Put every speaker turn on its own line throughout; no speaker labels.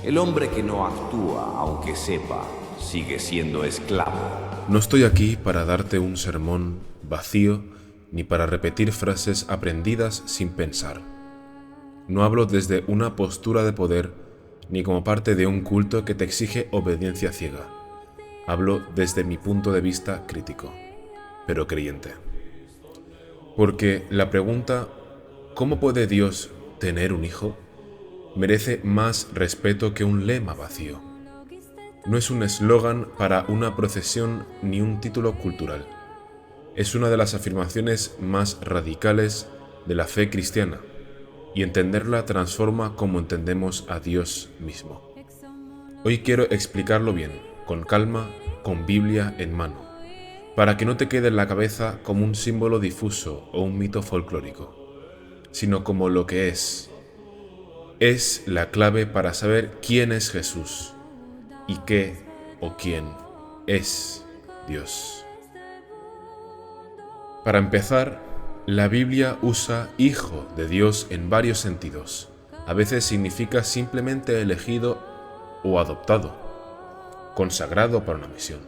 El hombre que no actúa, aunque sepa, sigue siendo esclavo.
No estoy aquí para darte un sermón vacío ni para repetir frases aprendidas sin pensar. No hablo desde una postura de poder ni como parte de un culto que te exige obediencia ciega. Hablo desde mi punto de vista crítico, pero creyente. Porque la pregunta ¿cómo puede Dios tener un hijo? Merece más respeto que un lema vacío. No es un eslogan para una procesión ni un título cultural. Es una de las afirmaciones más radicales de la fe cristiana, y entenderla transforma como entendemos a Dios mismo. Hoy quiero explicarlo bien, con calma, con Biblia en mano, para que no te quede en la cabeza como un símbolo difuso o un mito folclórico, sino como lo que es. Es la clave para saber quién es Jesús y qué o quién es Dios. Para empezar, la Biblia usa hijo de Dios en varios sentidos. A veces significa simplemente elegido o adoptado, consagrado para una misión.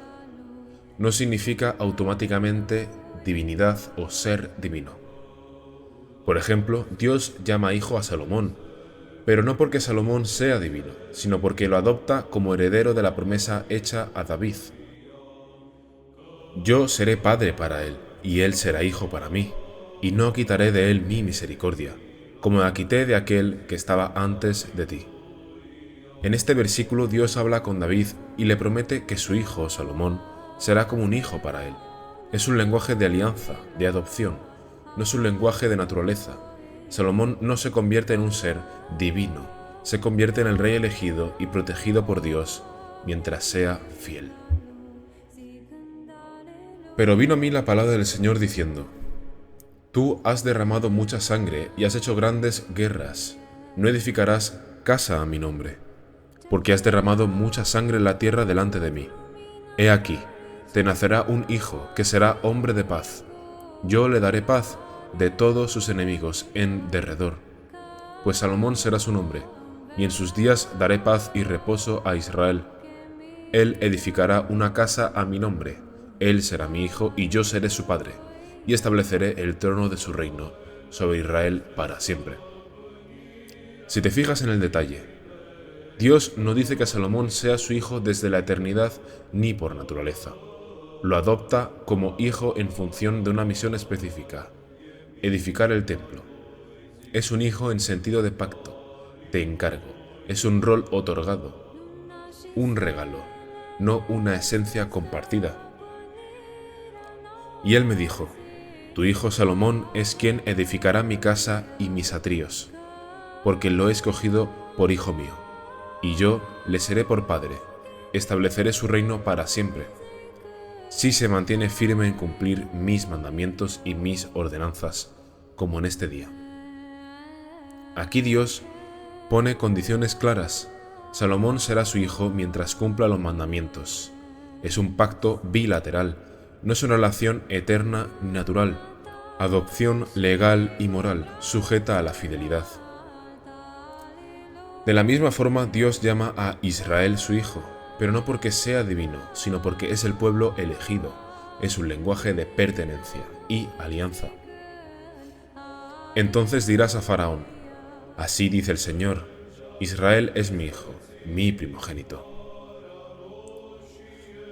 No significa automáticamente divinidad o ser divino. Por ejemplo, Dios llama hijo a Salomón, pero no porque Salomón sea divino, sino porque lo adopta como heredero de la promesa hecha a David. Yo seré padre para él, y él será hijo para mí, y no quitaré de él mi misericordia, como la quité de aquel que estaba antes de ti. En este versículo Dios habla con David y le promete que su hijo, Salomón, será como un hijo para él. Es un lenguaje de alianza, de adopción, no es un lenguaje de naturaleza. Salomón no se convierte en un ser divino, se convierte en el rey elegido y protegido por Dios mientras sea fiel. Pero vino a mí la palabra del Señor diciendo: Tú has derramado mucha sangre y has hecho grandes guerras. No edificarás casa a mi nombre, porque has derramado mucha sangre en la tierra delante de mí. He aquí, te nacerá un hijo que será hombre de paz. Yo le daré paz de todos sus enemigos en derredor. Pues Salomón será su nombre, y en sus días daré paz y reposo a Israel. Él edificará una casa a mi nombre. Él será mi hijo y yo seré su padre, y estableceré el trono de su reino sobre Israel para siempre. Si te fijas en el detalle, Dios no dice que Salomón sea su hijo desde la eternidad ni por naturaleza. Lo adopta como hijo en función de una misión específica: edificar el templo. Es un hijo en sentido de pacto, de encargo. Es un rol otorgado, un regalo, no una esencia compartida. Y él me dijo: Tu hijo Salomón es quien edificará mi casa y mis atríos, porque lo he escogido por hijo mío, y yo le seré por padre, estableceré su reino para siempre, si se mantiene firme en cumplir mis mandamientos y mis ordenanzas, como en este día. Aquí Dios pone condiciones claras. Salomón será su hijo mientras cumpla los mandamientos. Es un pacto bilateral, no es una relación eterna ni natural, adopción legal y moral, sujeta a la fidelidad. De la misma forma, Dios llama a Israel su hijo, pero no porque sea divino, sino porque es el pueblo elegido. Es un lenguaje de pertenencia y alianza. Entonces dirás a Faraón: Así dice el Señor, Israel es mi hijo, mi primogénito.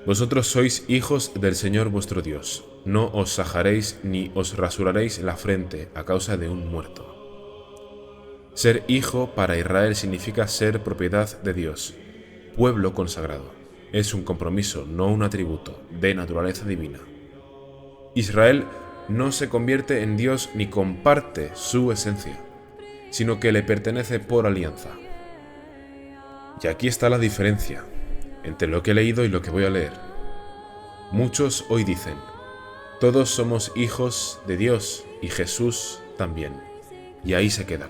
Vosotros sois hijos del Señor vuestro Dios. No os sajaréis ni os rasuraréis la frente a causa de un muerto. Ser hijo para Israel significa ser propiedad de Dios, pueblo consagrado. Es un compromiso, no un atributo, de naturaleza divina. Israel no se convierte en Dios ni comparte su esencia, sino que le pertenece por alianza. Y aquí está la diferencia entre lo que he leído y lo que voy a leer. Muchos hoy dicen: todos somos hijos de Dios y Jesús también, y ahí se quedan.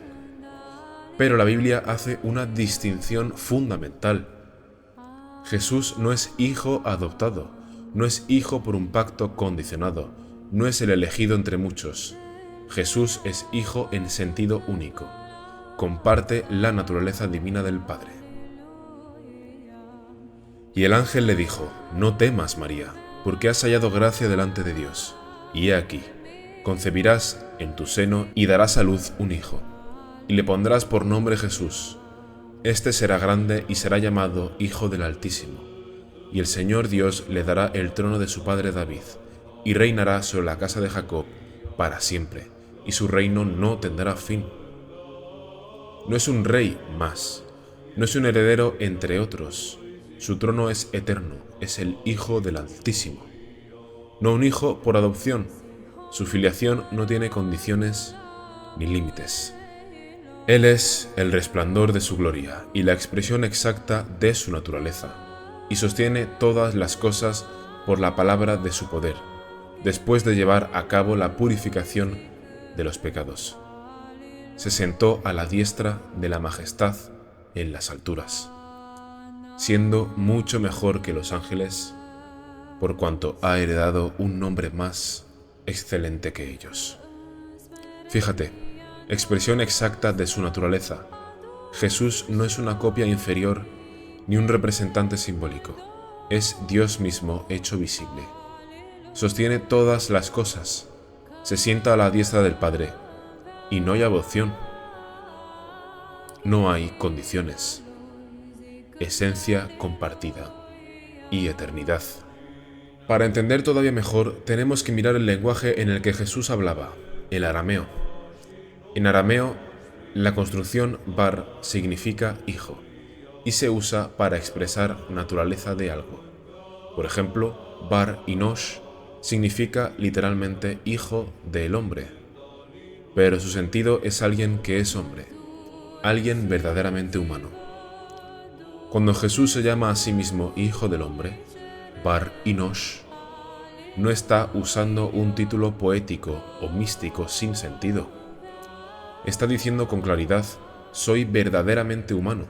Pero la Biblia hace una distinción fundamental. Jesús no es hijo adoptado, no es hijo por un pacto condicionado, no es el elegido entre muchos. Jesús es hijo en sentido único, comparte la naturaleza divina del Padre. Y el ángel le dijo: No temas, María, porque has hallado gracia delante de Dios. Y he aquí, concebirás en tu seno y darás a luz un hijo, y le pondrás por nombre Jesús. Este será grande y será llamado Hijo del Altísimo. Y el Señor Dios le dará el trono de su padre David, y reinará sobre la casa de Jacob para siempre, y su reino no tendrá fin. No es un rey más, no es un heredero entre otros. Su trono es eterno, es el Hijo del Altísimo. No un hijo por adopción, su filiación no tiene condiciones ni límites. Él es el resplandor de su gloria y la expresión exacta de su naturaleza, y sostiene todas las cosas por la palabra de su poder, después de llevar a cabo la purificación de los pecados. Se sentó a la diestra de la majestad en las alturas, siendo mucho mejor que los ángeles, por cuanto ha heredado un nombre más excelente que ellos. Fíjate, expresión exacta de su naturaleza. Jesús no es una copia inferior ni un representante simbólico, es Dios mismo hecho visible. Sostiene todas las cosas, se sienta a la diestra del Padre, y no hay adopción, no hay condiciones, esencia compartida y eternidad. Para entender todavía mejor, tenemos que mirar el lenguaje en el que Jesús hablaba, el arameo. En arameo, la construcción bar significa hijo, y se usa para expresar naturaleza de algo. Por ejemplo, bar Inosh significa literalmente hijo del hombre, pero su sentido es alguien que es hombre, alguien verdaderamente humano. Cuando Jesús se llama a sí mismo Hijo del Hombre, Bar Inosh, no está usando un título poético o místico sin sentido. Está diciendo con claridad: soy verdaderamente humano,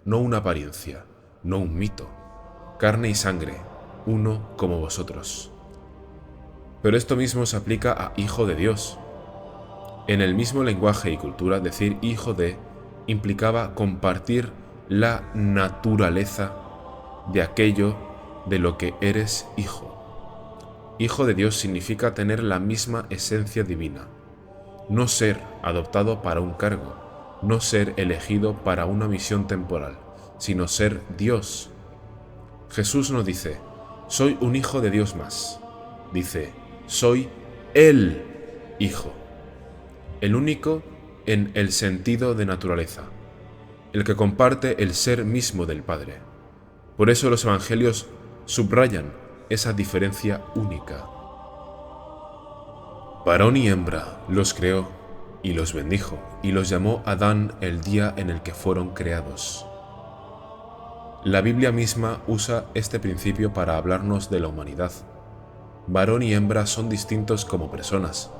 no una apariencia, no un mito, carne y sangre, uno como vosotros. Pero esto mismo se aplica a Hijo de Dios. En el mismo lenguaje y cultura, decir hijo de implicaba compartir la naturaleza de aquello de lo que eres hijo. Hijo de Dios significa tener la misma esencia divina, no ser adoptado para un cargo, no ser elegido para una misión temporal, sino ser Dios. Jesús no dice: soy un hijo de Dios más. Dice: soy el Hijo, el único en el sentido de naturaleza, el que comparte el ser mismo del Padre. Por eso los evangelios subrayan esa diferencia única. Varón y hembra los creó y los bendijo y los llamó Adán el día en el que fueron creados. La Biblia misma usa este principio para hablarnos de la humanidad. Varón y hembra son distintos como personas,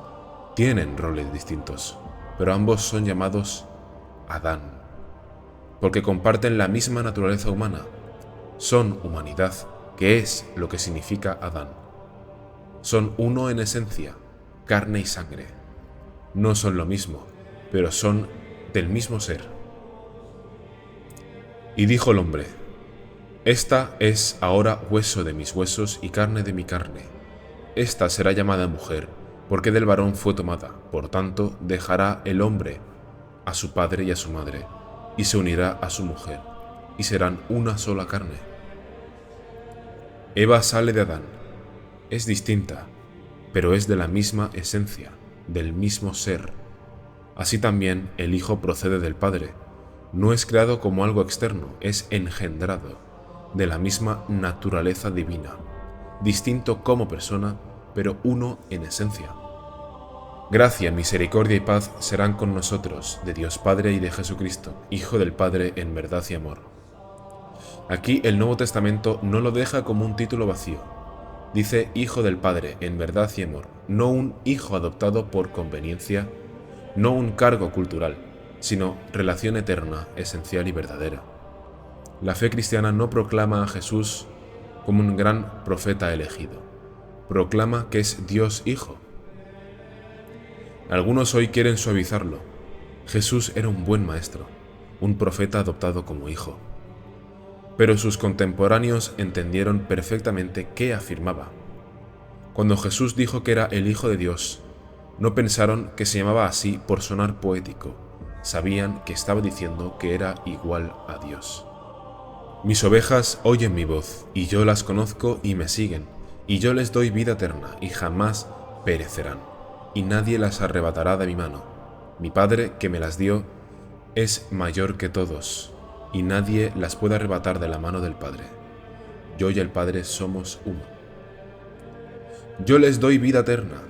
tienen roles distintos, pero ambos son llamados Adán, porque comparten la misma naturaleza humana. Son humanidad, que es lo que significa Adán. Son uno en esencia, carne y sangre. No son lo mismo, pero son del mismo ser. Y dijo el hombre: esta es ahora hueso de mis huesos y carne de mi carne. Esta será llamada mujer, porque del varón fue tomada. Por tanto, dejará el hombre a su padre y a su madre, y se unirá a su mujer, y serán una sola carne. Eva sale de Adán. Es distinta, pero es de la misma esencia, del mismo ser. Así también el Hijo procede del Padre. No es creado como algo externo, es engendrado, de la misma naturaleza divina, distinto como persona, pero uno en esencia. Gracia, misericordia y paz serán con nosotros, de Dios Padre y de Jesucristo, Hijo del Padre en verdad y amor. Aquí el Nuevo Testamento no lo deja como un título vacío. Dice Hijo del Padre en verdad y amor, no un hijo adoptado por conveniencia, no un cargo cultural, sino relación eterna, esencial y verdadera. La fe cristiana no proclama a Jesús como un gran profeta elegido, proclama que es Dios Hijo. Algunos hoy quieren suavizarlo. Jesús era un buen maestro, un profeta adoptado como hijo. Pero sus contemporáneos entendieron perfectamente qué afirmaba. Cuando Jesús dijo que era el Hijo de Dios, no pensaron que se llamaba así por sonar poético. Sabían que estaba diciendo que era igual a Dios. Mis ovejas oyen mi voz, y yo las conozco y me siguen, y yo les doy vida eterna, y jamás perecerán, y nadie las arrebatará de mi mano. Mi Padre, que me las dio, es mayor que todos, y nadie las puede arrebatar de la mano del Padre. Yo y el Padre somos uno. Yo les doy vida eterna,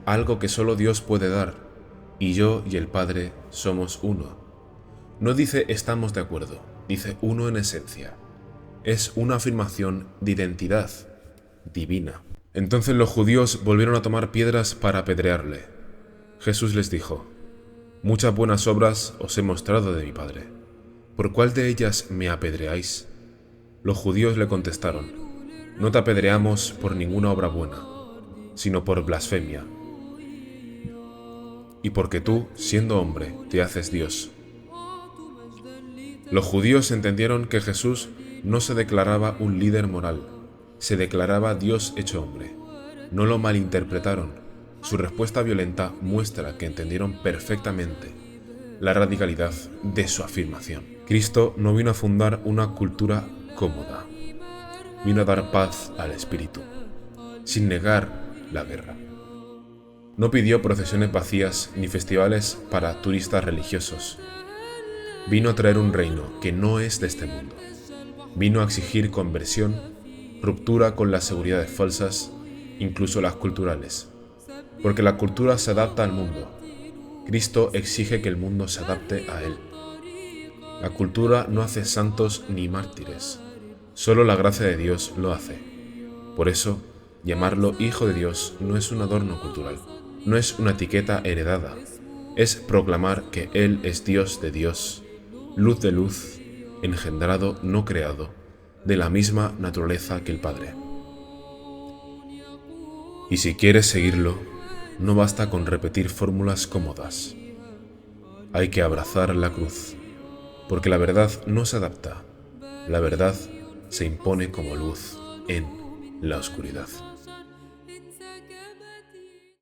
algo que solo Dios puede dar, y yo y el Padre somos uno. No dice estamos de acuerdo, dice uno en esencia. Es una afirmación de identidad divina. Entonces los judíos volvieron a tomar piedras para apedrearle. Jesús les dijo: muchas buenas obras os he mostrado de mi Padre. ¿Por cuál de ellas me apedreáis? Los judíos le contestaron: no te apedreamos por ninguna obra buena, sino por blasfemia, y porque tú, siendo hombre, te haces Dios. Los judíos entendieron que Jesús no se declaraba un líder moral, se declaraba Dios hecho hombre. No lo malinterpretaron. Su respuesta violenta muestra que entendieron perfectamente la radicalidad de su afirmación. Cristo no vino a fundar una cultura cómoda, vino a dar paz al espíritu, sin negar la guerra. No pidió procesiones vacías ni festivales para turistas religiosos. Vino a traer un reino que no es de este mundo. Vino a exigir conversión, ruptura con las seguridades falsas, incluso las culturales. Porque la cultura se adapta al mundo. Cristo exige que el mundo se adapte a él. La cultura no hace santos ni mártires. Solo la gracia de Dios lo hace. Por eso, llamarlo Hijo de Dios no es un adorno cultural, no es una etiqueta heredada. Es proclamar que Él es Dios de Dios, luz de luz, engendrado, no creado, de la misma naturaleza que el Padre. Y si quieres seguirlo, no basta con repetir fórmulas cómodas. Hay que abrazar la cruz, porque la verdad no se adapta, la verdad se impone como luz en la oscuridad.